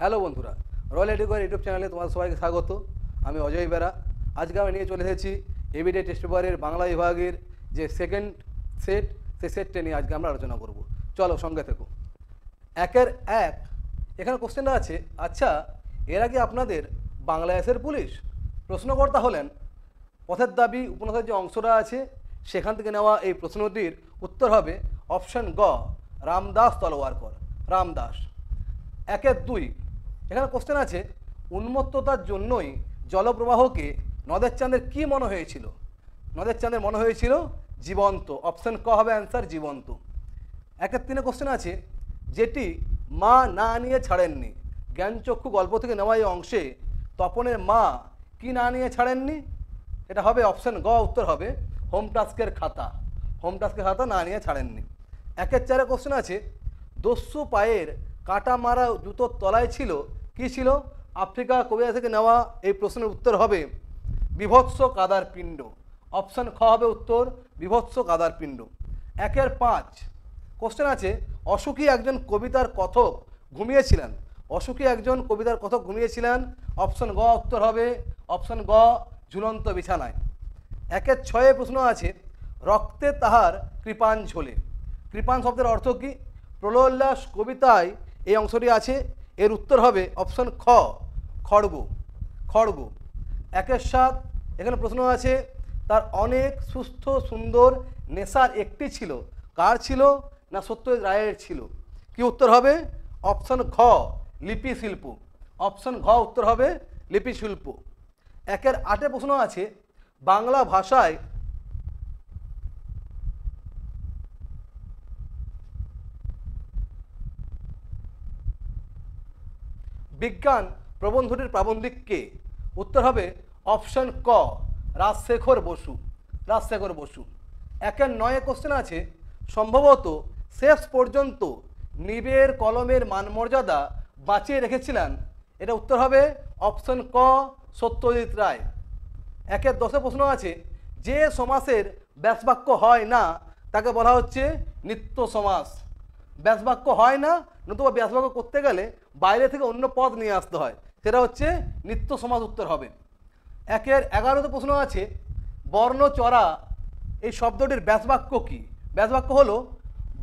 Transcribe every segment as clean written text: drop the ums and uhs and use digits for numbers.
Hello বন্ধুরা, royal educare YouTube চ্যানেলে তোমাদের সবাইকে স্বাগত। আমি অজয় বেরা। আজকে আমি নিয়ে চলে এসেছি এভিডে টেস্ট পেপারের বাংলা বিভাগের যে সেকেন্ড সেট, সেই সেটটা নিয়ে আজকে আমরা আলোচনা করব। চলো সঙ্গে থেকো। একের এক এখানে কোশ্চেনটা আছে, আচ্ছা এর আগে আপনাদের বাংলাদেশের পুলিশ? প্রশ্নকর্তা হলেন পথের দাবি উপন্যাসের যে অংশটা আছে সেখান থেকে নেওয়া। এই প্রশ্নটির উত্তর হবে অপশন গ, রামদাস তলওয়ারকর। রামদাস। একের দুই এখানে কোশ্চেন আছে, উন্মত্ততার জন্যই জলপ্রবাহকে নদের চাঁদের কি মনে হয়েছিল? নদের চাঁদের মনে হয়েছিল জীবন্ত। অপশন ক হবে অ্যান্সার, জীবন্ত। একের তিনে কোশ্চেন আছে, যেটি মা না নিয়ে ছাড়েননি। জ্ঞানচক্ষু গল্প থেকে নেওয়া এই অংশে তপনের মা কি না নিয়ে ছাড়েননি? এটা হবে অপশন গ, উত্তর হবে হোম টাস্কের খাতা। হোম টাস্কের খাতা না নিয়ে ছাড়েননি। একের চারে কোশ্চেন আছে, দস্যু পায়ের কাটা মারা জুতোর তলায় ছিল কি ছিল? আফ্রিকা কবিরা থেকে নেওয়া এই প্রশ্নের উত্তর হবে বিভৎস কাদার পিণ্ড। অপশন খ হবে উত্তর, বিভৎস কাদার পিণ্ড। একের পাঁচ কোশ্চেন আছে, অসুখী একজন কবিতার কথক ঘুমিয়েছিলেন। অসুখী একজন কবিতার কথক ঘুমিয়েছিলেন। অপশন গ উত্তর হবে, অপশন গ, ঝুলন্ত বিছানায়। একের ছয়ে প্রশ্ন আছে, রক্তে তাহার কৃপাণ ঝোলে। কৃপাণ শব্দের অর্থ কী? প্রলয়োল্লাস কবিতায় এই অংশটি আছে। এর উত্তর হবে অপশন খ, খড়গ। খড়গ। একের সাত এখানে প্রশ্ন আছে, তার অনেক সুস্থ সুন্দর নেশার একটি ছিল। কার ছিল? না সত্যজিৎ রায়ের ছিল। কি উত্তর হবে? অপশন ঘ, লিপি শিল্প। অপশন ঘ উত্তর হবে লিপি শিল্প। একের আটে প্রশ্ন আছে, বাংলা ভাষায় বিজ্ঞান প্রবন্ধটির প্রাবন্ধিক কে? উত্তর হবে অপশন ক, রাজশেখর বসু। রাজশেখর বসু। একের নয়ে কোশ্চেন আছে, সম্ভবত শেষ পর্যন্ত নিবের কলমের মানমর্যাদা বাঁচিয়ে রেখেছিলেন। এটা উত্তর হবে অপশন ক, সত্যজিৎ রায়। একের দশে প্রশ্ন আছে, যে সমাসের ব্যাসবাক্য হয় না তাকে বলা হচ্ছে নিত্য সমাস। ব্যাসবাক্য হয় না, নতুবা ব্যাসবাক্য করতে গেলে বাইরে থেকে অন্য পদ নিয়ে আসতে হয়, সেটা হচ্ছে নিত্য সমাস। উত্তর হবে। একের 11তে প্রশ্ন আছে, বর্ণচরা এই শব্দটির ব্যাসবাক্য কি? ব্যাসবাক্য হলো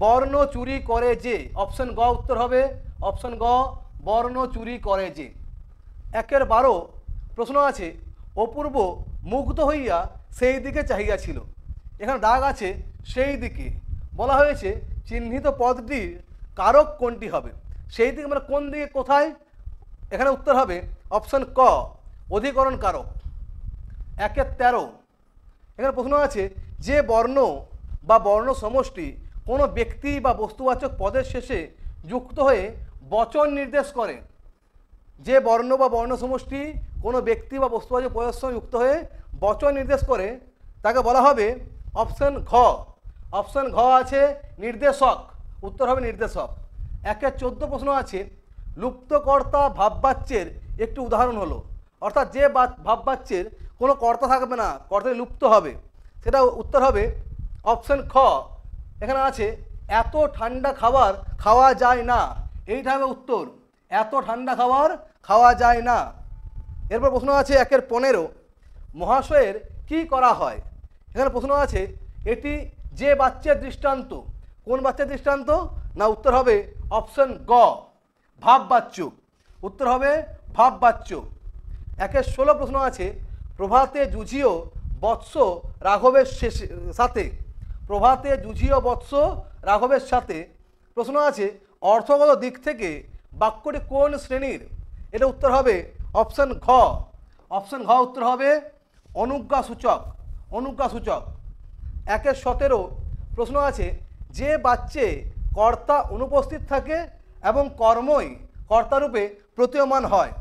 বর্ণ চুরি করে যে। অপশন গ উত্তর হবে, অপশন গ, বর্ণ চুরি করে যে। একের 12 প্রশ্ন আছে, অপূর্ব মুগ্ধ হইয়া সেই দিকে চাহিয়াছিল। এখানে দাগ আছে সেই দিকে। বলা হয়েছে চিহ্নিত পদটির কারক কোনটি হবে? সেই দিকে মানে কোন দিকে, কোথায়? এখানে উত্তর হবে অপশন ক, অধিকরণ কারক। একের 13 এখানে প্রশ্ন আছে, যে বর্ণ বা বর্ণ সমষ্টি কোনো ব্যক্তি বা বস্তুবাচক পদের শেষে যুক্ত হয়ে বচন নির্দেশ করে। যে বর্ণ বা বর্ণ সমষ্টি কোনো ব্যক্তি বা বস্তুবাচক পদের সঙ্গে যুক্ত হয়ে বচন নির্দেশ করে তাকে বলা হবে অপশন ঘ। অপশন ঘ আছে নির্দেশক। উত্তর হবে নির্দেশক। একের 14 প্রশ্ন আছে, লুপ্তকর্তা ভাববাচ্যের একটি উদাহরণ হলো। অর্থাৎ যে ভাববাচ্যের কোনো কর্তা থাকবে না, কর্তাটি লুপ্ত হবে, সেটা উত্তর হবে অপশন খ। এখানে আছে এত ঠান্ডা খাবার খাওয়া যায় না। এইটা হবে উত্তর, এত ঠান্ডা খাবার খাওয়া যায় না। এরপর প্রশ্ন আছে একের 15, মহাশয়ের কি করা হয়? এখানে প্রশ্ন আছে, এটি যে বাচ্চার দৃষ্টান্ত। কোন বাচ্চার দৃষ্টান্ত? না উত্তর হবে অপশন গ, ভাববাচ্য। উত্তর হবে ভাববাচ্য। একের 16 প্রশ্ন আছে, প্রভাতে জুঝিও বৎস রাঘবের সাথে। প্রভাতে জুঝিও বৎস রাঘবের সাথে। প্রশ্ন আছে, অর্থগত দিক থেকে বাক্যটি কোন শ্রেণীর? এটা উত্তর হবে অপশন ঘ। অপশন ঘ উত্তর হবে অনুজ্ঞাসূচক। অনুজ্ঞাসূচক। একের 17 প্রশ্ন আছে, যে বাচ্চে কর্তা অনুপস্থিত থাকে এবং কর্মই কর্তারূপে প্রতীয়মান হয়।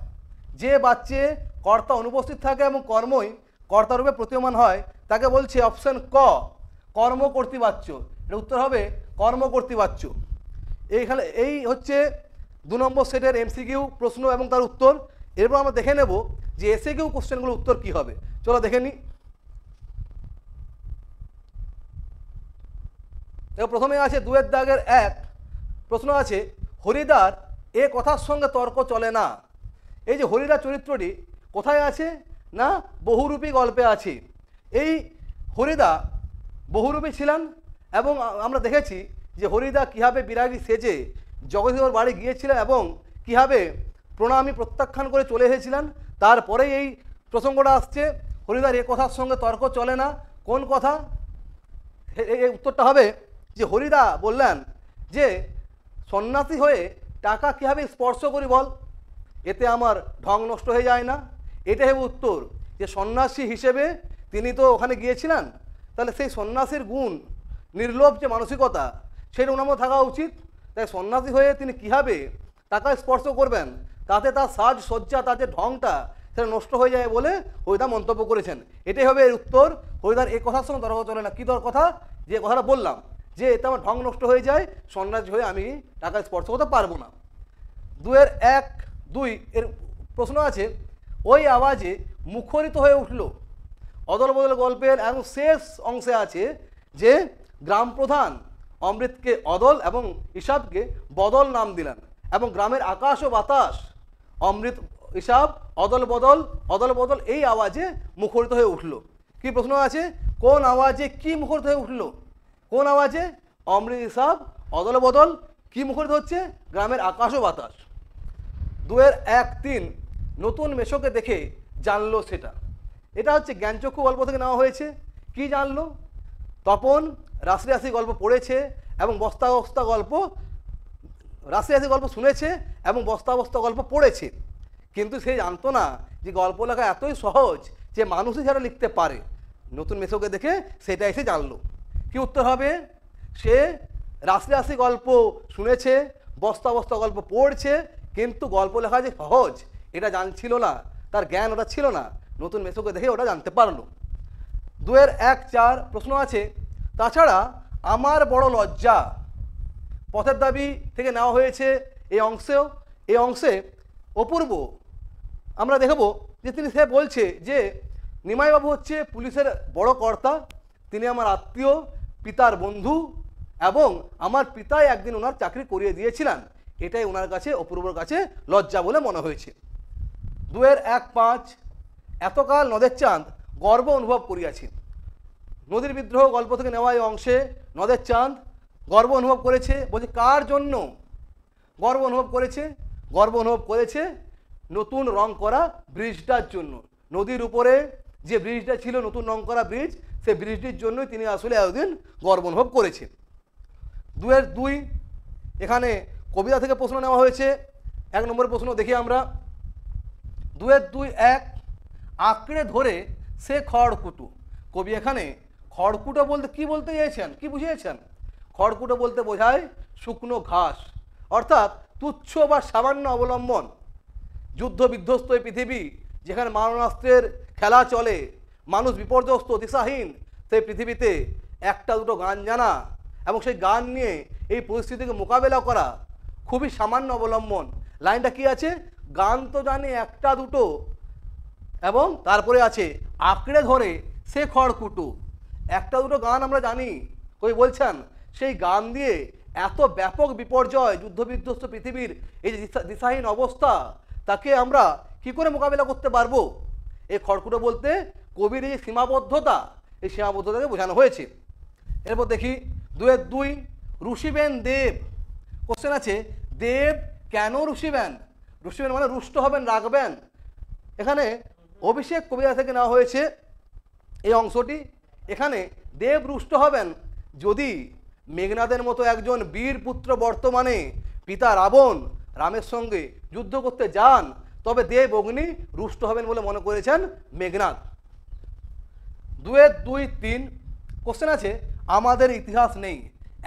যে বাচ্চে কর্তা অনুপস্থিত থাকে এবং কর্মই কর্তারূপে প্রতীয়মান হয় তাকে বলছে অপশন ক, কর্মকর্তৃবাচ্য। এর উত্তর হবে কর্মকর্তৃবাচ্য। এইখানে এই হচ্ছে 2 নম্বর সেটের এমসিকিউ প্রশ্ন এবং তার উত্তর। এরপর আমরা দেখে নেব যে এসএকিউ কোশ্চেনগুলোর উত্তর কী হবে। চলো দেখে নিই। প্রথমে আছে 2 এর দাগের 1 প্রশ্ন আছে, হরিদ্বার এ কথার সঙ্গে তর্ক চলে না। এই যে হরিদা চরিত্রটি কোথায় আছে না বহুরূপী গল্পে আছে। এই হরিদা বহুরূপী ছিলেন এবং আমরা দেখেছি যে হরিদা কীভাবে বিরাগী সেজে জগদীশ্বর বাড়ি গিয়েছিলেন এবং কীভাবে প্রণামী প্রত্যাখ্যান করে চলে এসেছিলেন। তারপরে এই প্রসঙ্গটা আসছে, হরিদার এ কথার সঙ্গে তর্ক চলে না। কোন কথা? এই উত্তরটা হবে যে হরিদা বললেন যে সন্ন্যাসী হয়ে টাকা কীভাবে স্পর্শ করি বল, এতে আমার ঢং নষ্ট হয়ে যায় না। এটাই হবে উত্তর, যে সন্ন্যাসী হিসেবে তিনি তো ওখানে গিয়েছিলেন, তাহলে সেই সন্ন্যাসীর গুণ, নির্লোভ যে মানসিকতা, সেটা ওনার মধ্যে থাকা উচিত। তাই সন্ন্যাসী হয়ে তিনি কীভাবে টাকা স্পর্শ করবেন, তাতে তার সাজসজ্জা, তার যে ঢংটা, সেটা নষ্ট হয়ে যায় বলে হরিদা মন্তব্য করেছেন। এটাই হবে এর উত্তর। হরিদার এই কথার সঙ্গে তর্ক চলে না। কী কথা? যে কথাটা বললাম যে এতে আমার ঢং নষ্ট হয়ে যায়, সন্ন্যাসী হয়ে আমি টাকা স্পর্শ করতে পারবো না। 2-1-2 এর প্রশ্ন আছে, ওই আওয়াজে মুখরিত হয়ে উঠল। অদল বদল গল্পের একদম শেষ অংশে আছে যে গ্রাম প্রধান অমৃতকে অদল এবং ইসাবকে বদল নাম দিলেন এবং গ্রামের আকাশ ও বাতাস অমৃত ইসাব অদল বদল এই আওয়াজে মুখরিত হয়ে উঠল। কি প্রশ্ন আছে? কোন আওয়াজে কি মুখরিত হয়ে উঠল? কোন আওয়াজে? অমৃত ইসাব অদল বদল কি মুখরিত হচ্ছে? গ্রামের আকাশ ও বাতাস। 2-1-3 নতুন মেশোকে দেখে জানলো সেটা। এটা হচ্ছে জ্ঞানচক্ষু গল্প থেকে নেওয়া হয়েছে। কি জানলো? তপন রাশি রাশি গল্প পড়েছে এবং বস্তা বস্তা গল্প, রাশি রাশি গল্প শুনেছে এবং বস্তা বস্তা গল্প পড়েছে, কিন্তু সে জানতো না যে গল্প লেখা এতই সহজ যে মানুষই যারা লিখতে পারে। নতুন মেশোকে দেখে সেটা এসে জানলো। কি উত্তর হবে? সে রাশি রাশি গল্প শুনেছে, বস্তা বস্তা গল্প পড়ছে, কিন্তু গল্প লেখা যে সহজ এটা জানছিল না, তার জ্ঞান ওটা ছিল না। নতুন মেশোকে দেখে ওটা জানতে পারলো। 2-1-4 প্রশ্ন আছে, তাছাড়া আমার বড় লজ্জা। পথের দাবি থেকে নেওয়া হয়েছে এই অংশে অপূর্ব আমরা দেখব যে সে বলছে যে নিমাইবাবু হচ্ছে পুলিশের বড় কর্তা, তিনি আমার আত্মীয়, পিতার বন্ধু এবং আমার পিতাই একদিন ওনার চাকরি করিয়ে দিয়েছিলেন। এটাই ওনার কাছে, অপূর্বর কাছে লজ্জা বলে মনে হয়েছে। 2-1-5 এতকাল নদের চাঁদ গর্ব অনুভব করিয়াছি। নদীর বিদ্রোহ গল্প থেকে নেওয়া এই অংশে নদের চাঁদ গর্ব অনুভব করেছে। বলছে কার জন্য গর্ব অনুভব করেছে? গর্ব অনুভব করেছে নতুন রং করা ব্রিজটার জন্য। নদীর উপরে যে ব্রিজটা ছিল, নতুন রং করা ব্রিজ, সেই ব্রিজটির জন্যই তিনি আসলে এতদিন গর্ব অনুভব করেছেন। 2-2 এখানে কবিতা থেকে প্রশ্ন নেওয়া হয়েছে। 1 নম্বর প্রশ্ন দেখি আমরা। 2-2-1 আঁকড়ে ধরে সে খড়কুটো। কবি এখানে খড়কুটো বলতে কি বলতে চেয়েছেন, কি বুঝিয়েছেন? খড়কুটো বলতে বোঝায় শুকনো ঘাস, অর্থাৎ তুচ্ছ বা সামান্য অবলম্বন। যুদ্ধ বিধ্বস্ত এই পৃথিবী, যেখানে মারণাস্ত্রের খেলা চলে, মানুষ বিপর্যস্ত দিশাহীন, সেই পৃথিবীতে একটা দুটো গান জানা এবং সেই গান নিয়ে এই পরিস্থিতিকে মোকাবেলা করা খুবই সামান্য অবলম্বন। লাইনটা কি আছে? গান তো জানি একটা দুটো, এবং তারপরে আছে আঁকড়ে ধরে সে খড়কুটো। একটা দুটো গান আমরা জানি, কই বলছেন সেই গান দিয়ে এত ব্যাপক বিপর্যয়, যুদ্ধবিধ্বস্ত পৃথিবীর এই যে দিশাহীন অবস্থা, তাকে আমরা কি করে মোকাবিলা করতে পারবো? এই খড়কুটো বলতে কবির এই সীমাবদ্ধতা, এই সীমাবদ্ধতাকে বোঝানো হয়েছে। এরপর দেখি 2-2 রুষিবেন দেব। কোশ্চেন আছে, দেব কেন রুষিবেন? রুষিবেন মানে রুষ্ট হবেন, রাখবেন। এখানে অভিষেক কবিতা থেকে নেওয়া হয়েছে এই অংশটি। এখানে দেব রুষ্ট হবেন যদি মেঘনাদের মতো একজন বীর পুত্র বর্তমানে পিতা রামের সঙ্গে যুদ্ধ করতে যান, তবে দেব অগ্নি রুষ্ট হবেন বলে মনে করেছেন মেঘনাদ। 2-2-3 কোশ্চেন আছে, আমাদের ইতিহাস নেই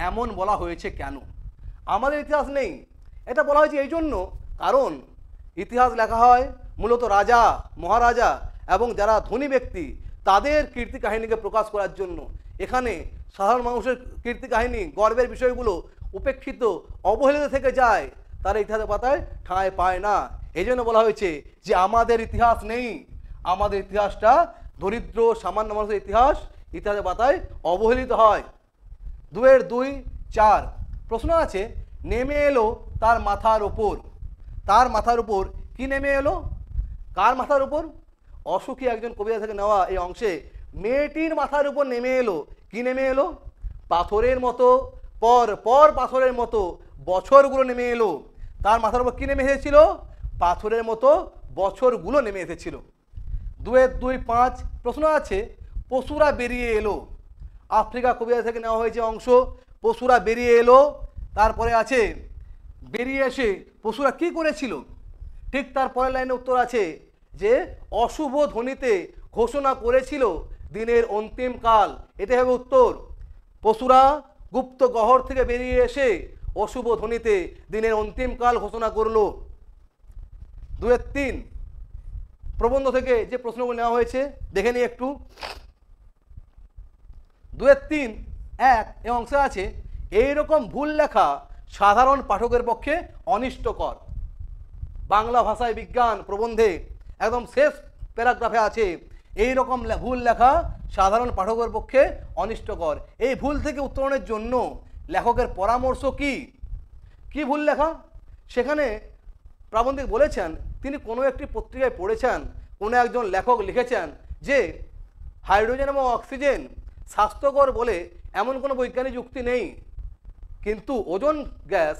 এমন বলা হয়েছে কেন? আমাদের ইতিহাস নেই এটা বলা হয়েছে এই জন্য, কারণ ইতিহাস লেখা হয় মূলত রাজা মহারাজা এবং যারা ধনী ব্যক্তি তাদের কীর্তি কাহিনীকে প্রকাশ করার জন্য। এখানে সাধারণ মানুষের কীর্তি কাহিনী, গর্বের বিষয়গুলো উপেক্ষিত, অবহেলিত থেকে যায়, তারা ইতিহাসের পাতায় ঠাঁই পায় না। এই জন্য বলা হয়েছে যে আমাদের ইতিহাস নেই, আমাদের ইতিহাসটা দরিদ্র সামান্য মানুষের ইতিহাস, ইতিহাসের পাতায় অবহেলিত হয়। 2-2-4 প্রশ্ন আছে, নেমে এলো তার মাথার ওপর। তার মাথার উপর কি নেমে এলো? কার মাথার উপর? অসুখী একজন কবিতা থেকে নেওয়া এই অংশে মেয়েটির মাথার উপর নেমে এলো। কি নেমে এলো? পাথরের মতো পর পর পাথরের মতো বছরগুলো নেমে এলো। তার মাথার উপর কি নেমে এসেছিল? পাথরের মতো বছরগুলো নেমে এসেছিল। 2-2-5 প্রশ্ন আছে, পশুরা বেরিয়ে এলো। আফ্রিকা কবিতা থেকে নেওয়া হয়েছে অংশ, পশুরা বেরিয়ে এলো। তারপরে আছে, বেরিয়ে এসে পশুরা কি করেছিল? ঠিক তার পরের লাইনে উত্তর আছে যে অশুভ ধ্বনিতে ঘোষণা করেছিল দিনের অন্তিম কাল। এটাই হবে উত্তর। পশুরা গুপ্ত গহ্বর থেকে বেরিয়ে এসে অশুভ ধ্বনিতে দিনের অন্তিম কাল ঘোষণা করলো। 2-3 প্রবন্ধ থেকে যে প্রশ্নগুলো নেওয়া হয়েছে দেখে নিই একটু। 2-3-1 এ অংশে আছে, এইরকম ভুল লেখা সাধারণ পাঠকের পক্ষে অনিষ্টকর। বাংলা ভাষায় বিজ্ঞান প্রবন্ধে একদম শেষ প্যারাগ্রাফে আছে, এই রকম ভুল লেখা সাধারণ পাঠকের পক্ষে অনিষ্টকর। এই ভুল থেকে উত্তরণের জন্য লেখকের পরামর্শ কি? কি ভুল লেখা? সেখানে প্রাবন্ধিক বলেছেন তিনি কোনো একটি পত্রিকায় পড়েছেন, কোনো একজন লেখক লিখেছেন যে হাইড্রোজেন এবং অক্সিজেন স্বাস্থ্যকর বলে এমন কোনো বৈজ্ঞানিক যুক্তি নেই, কিন্তু ওজোন গ্যাস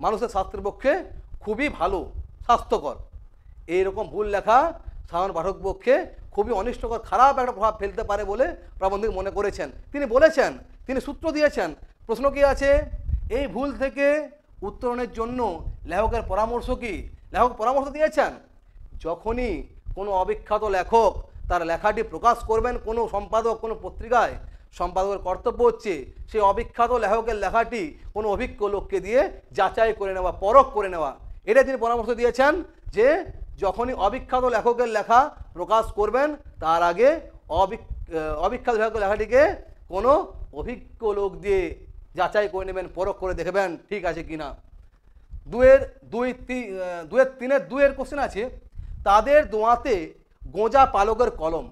মানুষের স্বাস্থ্যের পক্ষে খুবই ভালো, স্বাস্থ্যকর। এইরকম ভুল লেখা সাধারণ পাঠক পক্ষে খুবই অনিষ্টকর, খারাপ একটা প্রভাব ফেলতে পারে বলে প্রাবন্ধিক মনে করেছেন। তিনি বলেছেন, তিনি সূত্র দিয়েছেন। প্রশ্ন কি আছে? এই ভুল থেকে উত্তরণের জন্য লেখকের পরামর্শ কি? লেখক পরামর্শ দিয়েছেন যখনই কোনো অবিখ্যাত লেখক তার লেখাটি প্রকাশ করবেন কোনো সম্পাদক, কোনো পত্রিকায়, সম্পাদকের কর্তব্য হচ্ছে সেই অবিখ্যাত লেখকের লেখাটি কোনো অভিজ্ঞ লোককে দিয়ে যাচাই করে নেওয়া, পরখ করে নেওয়া। এটা তিনি পরামর্শ দিয়েছেন যে যখনই অবিখ্যাত লেখকের লেখা প্রকাশ করবেন তার আগে অবিখ্যাত লেখকের লেখাটিকে কোনো অভিজ্ঞ লোক দিয়ে যাচাই করে নেবেন, পরখ করে দেখবেন ঠিক আছে কিনা। 2-3-2 কোশ্চেন আছে, তাদের দোয়াতে গোঁজা পালকের কলম।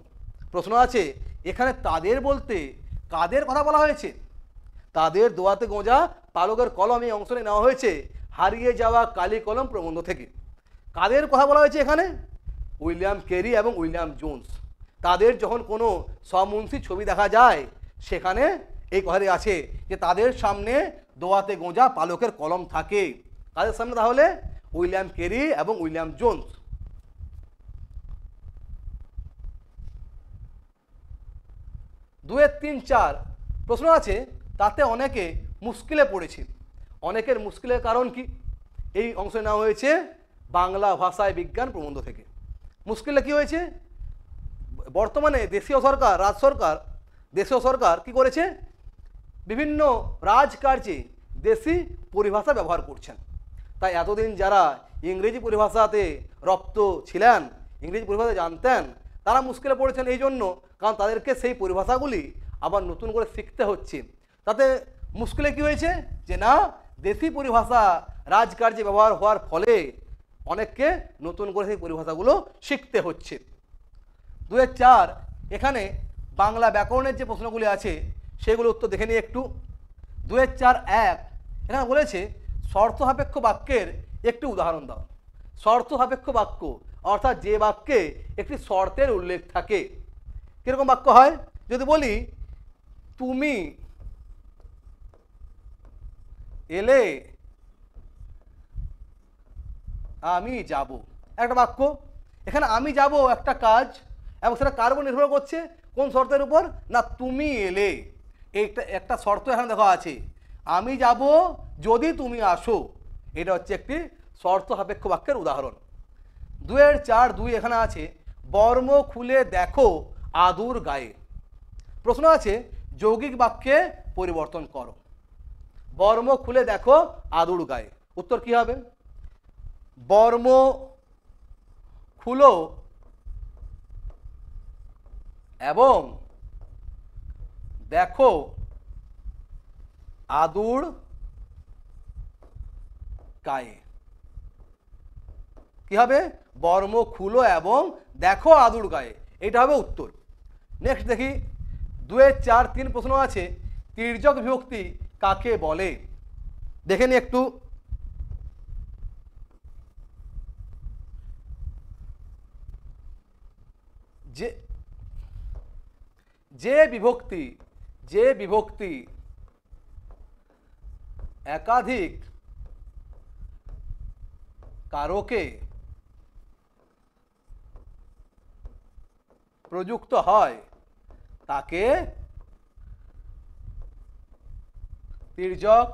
প্রশ্ন আছে এখানে তাদের বলতে কাদের কথা বলা হয়েছে? তাদের দোয়াতে গোঁজা পালকের কলম এই অংশ নেওয়া হয়েছে হারিয়ে যাওয়া কালি কলম প্রবন্ধ থেকে। কাদের কথা বলা হয়েছে এখানে? উইলিয়াম কেরি এবং উইলিয়াম জোন্স। তাদের যখন কোনো সমুন্সি ছবি দেখা যায় সেখানে এই কথাটি আছে যে তাদের সামনে দোয়াতে গোঁজা পালকের কলম থাকে। কাদের সামনে তাহলে? উইলিয়াম কেরি এবং উইলিয়াম জোন্স। 2-3-4 প্রশ্ন আছে, তাতে অনেকে মুশকিলে পড়েছে। অনেকের মুশকিলের কারণ কি? এই অংশ নেওয়া হয়েছে বাংলা ভাষায় বিজ্ঞান প্রবন্ধ থেকে। মুশকিলে কি হয়েছে? বর্তমানে দেশীয় সরকার, দেশীয় সরকার কি করেছে? বিভিন্ন রাজকার্যে দেশি পরিভাষা ব্যবহার করছেন। তাই এতদিন যারা ইংরেজি পরিভাষাতে রপ্ত ছিলেন, ইংরেজি পরিভাষা জানতেন, তারা মুশকিলে পড়েছেন এই জন্য, কারণ তাদেরকে সেই পরিভাষাগুলি আবার নতুন করে শিখতে হচ্ছে। তাতে মুশকিলে কি হয়েছে যে না, দেশি পরিভাষা রাজকার্যে ব্যবহার হওয়ার ফলে অনেককে নতুন করে সেই পরিভাষাগুলো শিখতে হচ্ছে। 2-4 এখানে বাংলা ব্যাকরণের যে প্রশ্নগুলি আছে সেগুলো উত্তর দেখে নিই একটু। 2-4-1 এখানে বলেছে শর্ত সাপেক্ষ বাক্যের একটি উদাহরণ দাও। শর্ত সাপেক্ষ বাক্য অর্থাৎ যে বাক্যে একটি শর্তের উল্লেখ থাকে। কীরকম বাক্য হয়? যদি বলি তুমি এলে আমি যাব, একটা বাক্য। এখানে আমি যাব একটা কাজ এবং সেটা কার উপর নির্ভর করছে? কোন শর্তের উপর? না তুমি এলে। এইটা একটা শর্ত এখানে দেখা আছে, আমি যাব যদি তুমি আসো। এটা হচ্ছে একটি শর্ত সাপেক্ষ বাক্যের উদাহরণ। 2-4-2 এখানে আছে বর্ম খুলে দেখো আদুর গায়ে। প্রশ্ন আছে যৌগিক বাক্যে পরিবর্তন করো। বর্ম খুলে দেখো আদুর গায়ে, উত্তর কি হবে? বর্ম খুলো এবং দেখো আদুর গায়ে। কি হবে? বর্ম খুলো এবং দেখো আদুর গায়ে, এটা হবে উত্তর। নেক্সট দেখি 2-4-3 প্রশ্ন আছে তির্যক বিভক্তি কাকে বলে? দেখে নি একটু। যে বিভক্তি একাধিক কারকে প্রযুক্ত হয় তাকে তির্যক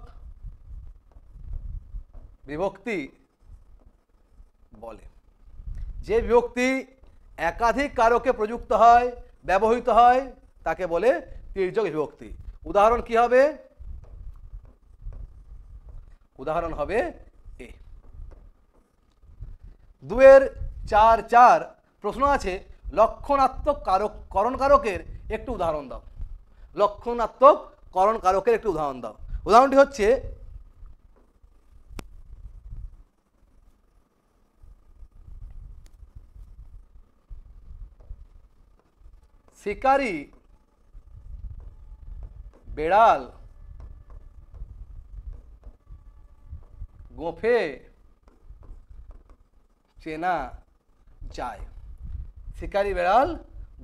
বিভক্তি বলে। যে বিভক্তি একাধিক কারকে প্রযুক্ত হয়, ব্যবহৃত হয়, তাকে বলে তির্যক বিভক্তি। উদাহরণ কি হবে? উদাহরণ হবে এ। 2-এর 4 প্রশ্ন আছে লক্ষণাত্মক কারক করণ কারকের একটি উদাহরণ দাও। লক্ষণাত্মক করণ কারকের একটি উদাহরণ দাও। উদাহরণটি হচ্ছে শিকারী বেড়াল গোঁফে চেনা যায়। শিকারী বেড়াল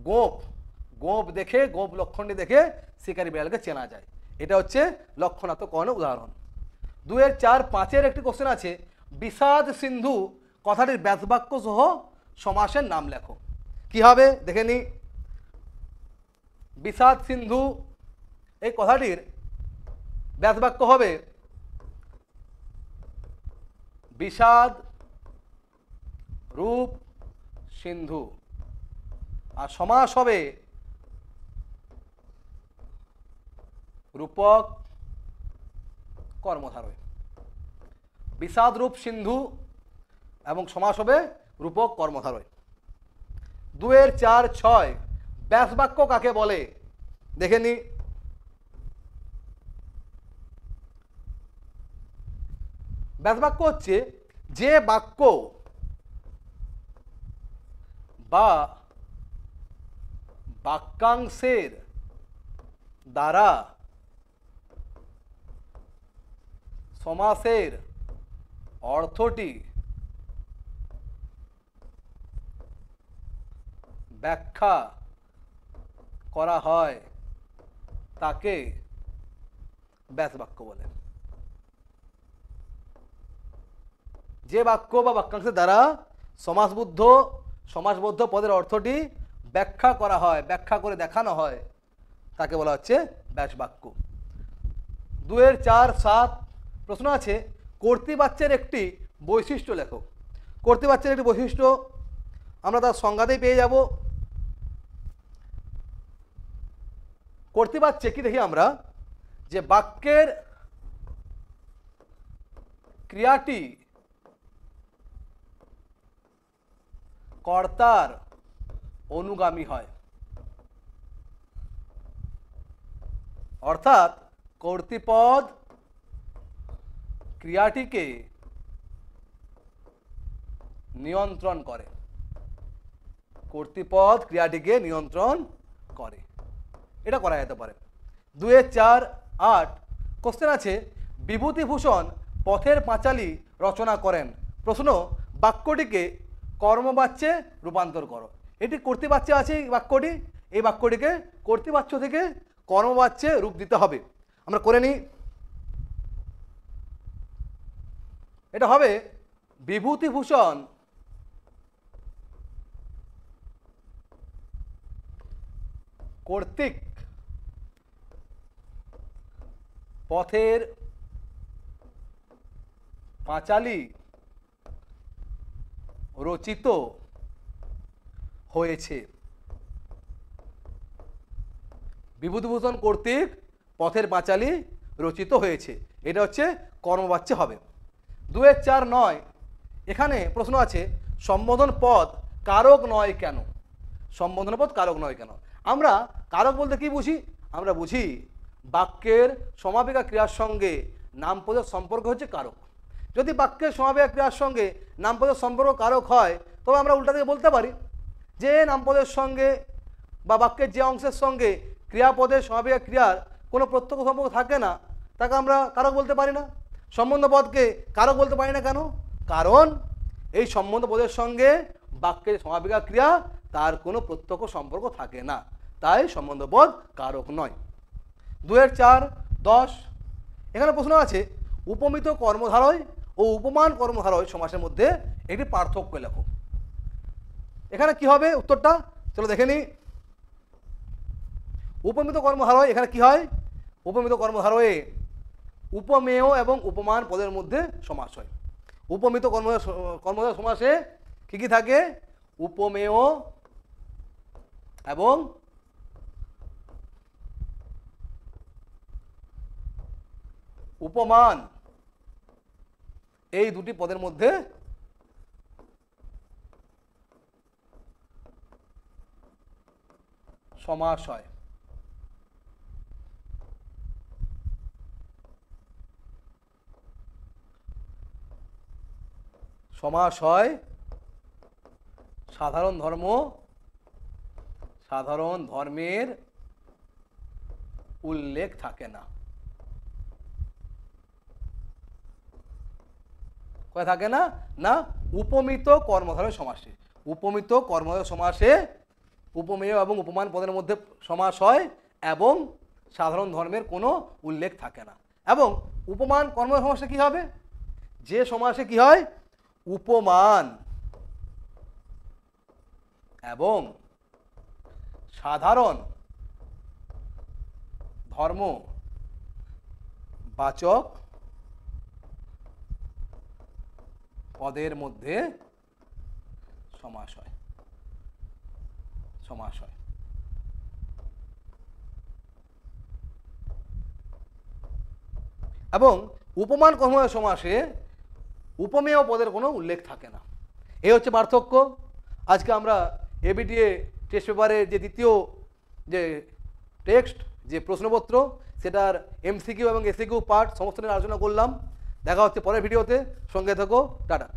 গোঁফ দেখে, গোঁফ লক্ষণটি দেখে শিকারী বেড়ালকে চেনা যায়। এটা হচ্ছে লক্ষণাত্মক করণের উদাহরণ। 2-এর 4-5 একটি কোশ্চেন আছে বিষাদ সিন্ধু কথাটির ব্যাসবাক্য সহ সমাসের নাম লেখো। কি হবে দেখে নি। বিষাদ সিন্ধু এই কথাটির ব্যাসবাক্য হবে বিষাদ রূপ সিন্ধু, আর সমাস হবে রূপক কর্মধারয়। বিষাদ রূপ সিন্ধু এবং সমাস হবে রূপক কর্মধারয়। 2-এর 4-6 ব্যাসবাক্য কাকে বলে দেখে নি। ব্যাসবাক্য হচ্ছে যে বাক্য বা বাক্যাংশের দ্বারা সমাসের অর্থটি ব্যাখ্যা করা হয় তাকে ব্যাসবাক্য বলে। যে বাক্য বা বাক্যাংশের দ্বারা সমাসবদ্ধ পদের অর্থটি ব্যাখ্যা করা হয়, ব্যাখ্যা করে দেখানো হয়, তাকে বলা হচ্ছে ব্যাসবাক্য। 2-এর 4-7 প্রশ্ন আছে কর্তৃবাচ্যের একটি বৈশিষ্ট্য লেখো। কর্তৃবাচ্যের একটি বৈশিষ্ট্য আমরা তার সংজ্ঞাতেই পেয়ে যাব। কর্তৃবাচ্যে কি দেখি আমরা, যে বাক্যের ক্রিয়াটি কর্তার অনুগামী হয়। অর্থাৎ কর্তৃপদ ক্রিয়াটিকে নিয়ন্ত্রণ করে। কর্তৃপদ ক্রিয়াটিকে নিয়ন্ত্রণ করে, এটা করা যেতে পারে। 2-এর 4-8 কোশ্চেন আছে বিভূতিভূষণ পথের পাঁচালী রচনা করেন। প্রশ্ন বাক্যটিকে কর্মবাচ্যে রূপান্তর করো। এটি কর্তৃবাচ্যে আছে এই বাক্যটি, এই বাক্যটিকে কর্তৃবাচ্য থেকে কর্মবাচ্যে রূপ দিতে হবে। আমরা করে নিই। এটা হবে বিভূতিভূষণ কর্তৃক পথের পাঁচালী রচিত হয়েছে। বিভূতিভূষণ কর্তৃক পথের পাঁচালী রচিত হয়েছে, এটা হচ্ছে কর্মবাচ্য হবে। 2-এর 4-9 এখানে প্রশ্ন আছে সম্বোধন পদ কারক নয় কেন। সম্বোধন পদ কারক নয় কেন। আমরা কারক বলতে কি বুঝি? আমরা বুঝি বাক্যের সমাপিকা ক্রিয়ার সঙ্গে নামপদের সম্পর্ক হচ্ছে কারক। যদি বাক্যের সমাপিকা ক্রিয়ার সঙ্গে নামপদের সম্পর্ক কারক হয় তবে আমরা উল্টা থেকে বলতে পারি যে নামপদের সঙ্গে বা বাক্যের যে অংশের সঙ্গে ক্রিয়াপদের সমাপিকা ক্রিয়ার কোনো প্রত্যক্ষ সম্পর্ক থাকে না তাকে আমরা কারক বলতে পারি না। সম্বন্ধ পদকে কারক বলতে পারি না কেন? কারণ এই সম্বন্ধ পদের সঙ্গে বাক্যের সমাপিকা ক্রিয়া তার কোনো প্রত্যক্ষ সম্পর্ক থাকে না, তাই সম্বন্ধবোধ কারক নয়। 2-4, 10 এখানে প্রশ্ন আছে উপমিত কর্মধারয় ও উপমান কর্মধারয় সমাসের মধ্যে একটি পার্থক্য লেখো। এখানে কি হবে উত্তরটা চলো দেখে নিই। উপমিত কর্মধারয় এখানে কি হয়, উপমিত কর্মধারয়ে উপমেয় এবং উপমান পদের মধ্যে সমাস হয়। উপমিত কর্মধারয় সমাসে কি কি থাকে, উপমেয় এবং উপমান এই দুটি পদের মধ্যে সমাস হয়। সমাস হয় সাধারণ ধর্মের উল্লেখ থাকে না। কোথায় থাকে না, না উপমিত কর্মধারয় সমাসে। উপমিত কর্মধারয় সমাসে উপমেয় এবং উপমান পদের মধ্যে সমাস হয় এবং সাধারণ ধর্মের কোনো উল্লেখ থাকে না। এবং উপমান কর্মধারয় সমাসে কি হবে, যে সমাসে কি হয় উপমান এবং সাধারণ ধর্ম বাচক পদের মধ্যে সমাস হয়। এবং উপমান কর্মধারয় সমাসে উপমেয় পদের কোনো উল্লেখ থাকে না। এই হচ্ছে পার্থক্য। আজকে আমরা এবিটিএ টেস্ট পেপারের যে দ্বিতীয় যে টেক্সট যে প্রশ্নপত্র সেটার এমসিকিউ এবং এসিকিউ পার্ট সমস্ত নিয়ে আলোচনা করলাম। দেখা হচ্ছে পরের ভিডিওতে, সঙ্গে থেকো, টাটা।